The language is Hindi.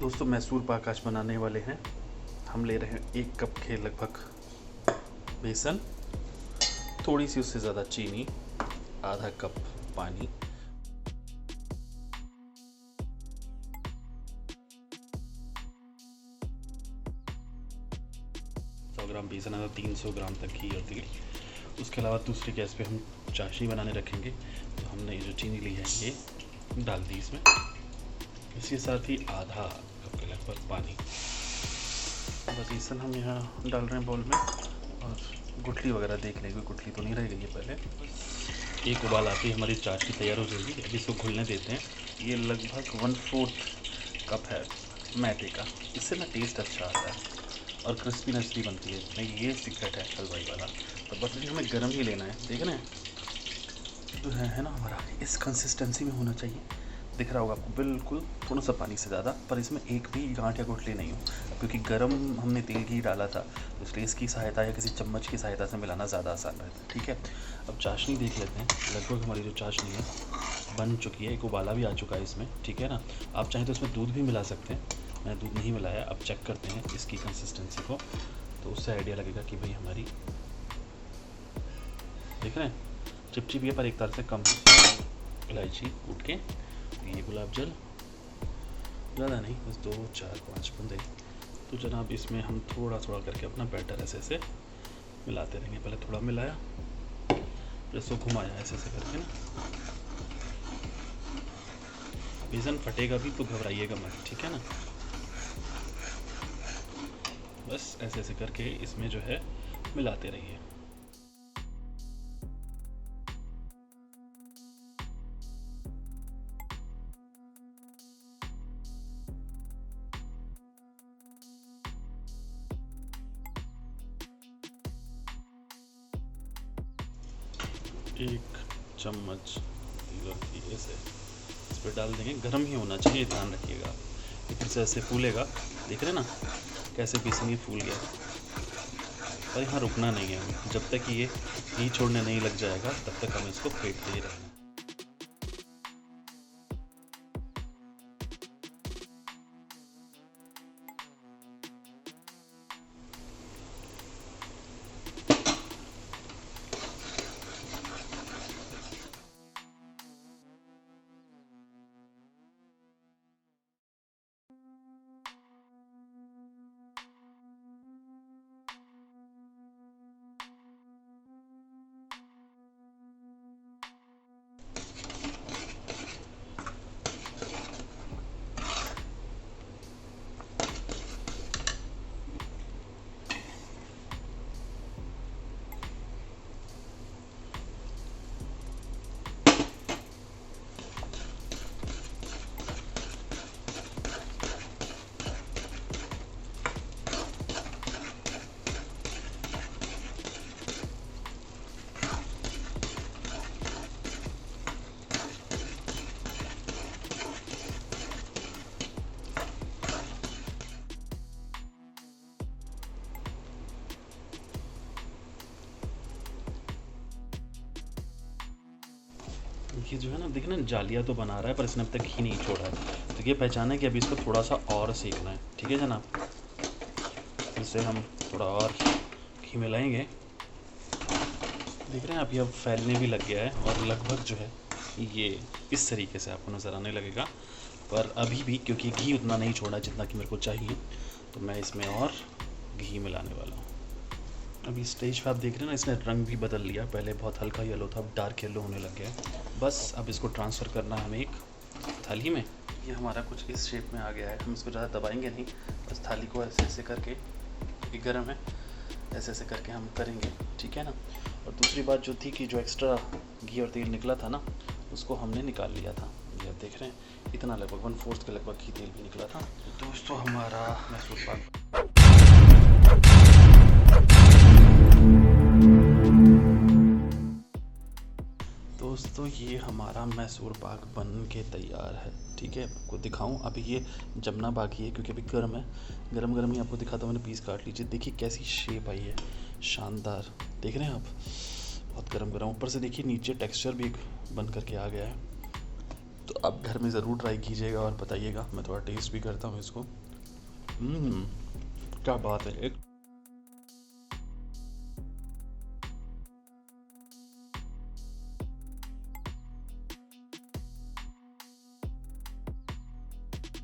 दोस्तों मैसूर पाक आज बनाने वाले हैं। हम ले रहे हैं 1 कप के लगभग बेसन, थोड़ी सी उससे ज़्यादा चीनी, आधा कप पानी, ग्राम बेसन, आधा 300 ग्राम तक घी और तेल। उसके अलावा दूसरे गैस पे हम चाशनी बनाने रखेंगे। तो हमने जो चीनी ली है ये डाल दी इसमें, इसके साथ ही आधा कप के लगभग पानी। बस बेसन हम यहाँ डाल रहे हैं बाउल में, और गुठली वगैरह देख लेंगे, गुठली तो नहीं रह गई है। पहले एक उबाल आती है हमारी चाशनी तैयार हो जाएगी। अभी इसको घुलने देते हैं। ये लगभग 1/4 कप है मैदे का। इससे ना टेस्ट अच्छा आता है और क्रिस्पी नस्ली बनती है। नहीं, ये सीक्रेट है हलवाई वाला। तो बस हमें गर्म ही लेना है। देख रहे हैं तो है ना, हमारा इस कंसिस्टेंसी में होना चाहिए। दिख रहा होगा आपको, बिल्कुल थोड़ा सा पानी से ज़्यादा, पर इसमें एक भी गांठ या गुठली नहीं हो, क्योंकि गरम हमने तेल घी डाला था, तो इसलिए इसकी सहायता या किसी चम्मच की सहायता से मिलाना ज़्यादा आसान रहता है। ठीक है, अब चाशनी देख लेते हैं। लगभग हमारी जो चाशनी है बन चुकी है, एक उबाला भी आ चुका है इसमें। ठीक है ना, आप चाहें तो इसमें दूध भी मिला सकते हैं, मैंने दूध नहीं मिलाया। अब चेक करते हैं इसकी कंसिस्टेंसी को, तो उससे आइडिया लगेगा कि भाई हमारी, देख रहे हैं चिपचिपी है पर एक तरह से कम। इलायची कूट के, ये गुलाब जल ज़्यादा नहीं, बस 2 4 5 बूंदे। तो जनाब इसमें हम थोड़ा थोड़ा करके अपना बैटर ऐसे ऐसे मिलाते रहेंगे। पहले थोड़ा मिलाया, फिर इसको घुमाया ऐसे ऐसे करके ना। बेसन फटेगा भी तो घबराइएगा मत, ठीक है ना। बस ऐसे ऐसे करके इसमें जो है मिलाते रहिए। एक चम्मच घी ऐसे इस पर डाल देंगे। गर्म ही होना चाहिए, ध्यान रखिएगा। फिर से ऐसे फूलेगा, देख रहे हैं ना कैसे बेसन ये फूल गया। और यहाँ रुकना नहीं है हमें, जब तक ये घी छोड़ने नहीं लग जाएगा तब तक हमें इसको फेंटते ही रहना है। ये जो है ना, देखना जालिया तो बना रहा है पर इसने अब तक घी नहीं छोड़ा है। तो ये पहचाना है कि अभी इसको थोड़ा सा और सेकना है। ठीक है जनाब, इससे हम थोड़ा और घी मिलाएंगे। देख रहे हैं अभी अब फैलने भी लग गया है, और लगभग जो है ये इस तरीके से आपको नज़र आने लगेगा। पर अभी भी क्योंकि घी उतना नहीं छोड़ा जितना कि मेरे को चाहिए, तो मैं इसमें और घी मिलाने वाला हूँ। अभी स्टेज पे आप देख रहे हैं ना, इसने रंग भी बदल लिया। पहले बहुत हल्का येलो था, अब डार्क येलो होने लग गया है। बस अब इसको ट्रांसफ़र करना है हमें एक थाली में। ये हमारा कुछ इस शेप में आ गया है। हम इसको ज़्यादा दबाएंगे नहीं, बस थाली को ऐसे ऐसे करके, ये गर्म है, ऐसे ऐसे करके हम करेंगे। ठीक है ना। और दूसरी बात जो थी कि जो एक्स्ट्रा घी और तेल निकला था ना, उसको हमने निकाल लिया था। ये आप देख रहे हैं, इतना लगभग 1/4 के लगभग घी तेल भी निकला था। तो दोस्तों हमारा मैसूर पाक दोस्तों ये हमारा मैसूर पाक बन के तैयार है। ठीक है, आपको दिखाऊं, अभी ये जमना बाकी है क्योंकि अभी गर्म है। गरम गरम ही आपको दिखाता हूँ। मैंने पीस काट लीजिए, देखिए कैसी शेप आई है, शानदार। देख रहे हैं आप, बहुत गरम गरम। ऊपर से देखिए नीचे टेक्सचर भी बन करके आ गया है। तो आप घर में ज़रूर ट्राई कीजिएगा और बताइएगा। मैं थोड़ा टेस्ट भी करता हूँ इसको। क्या बात है, एक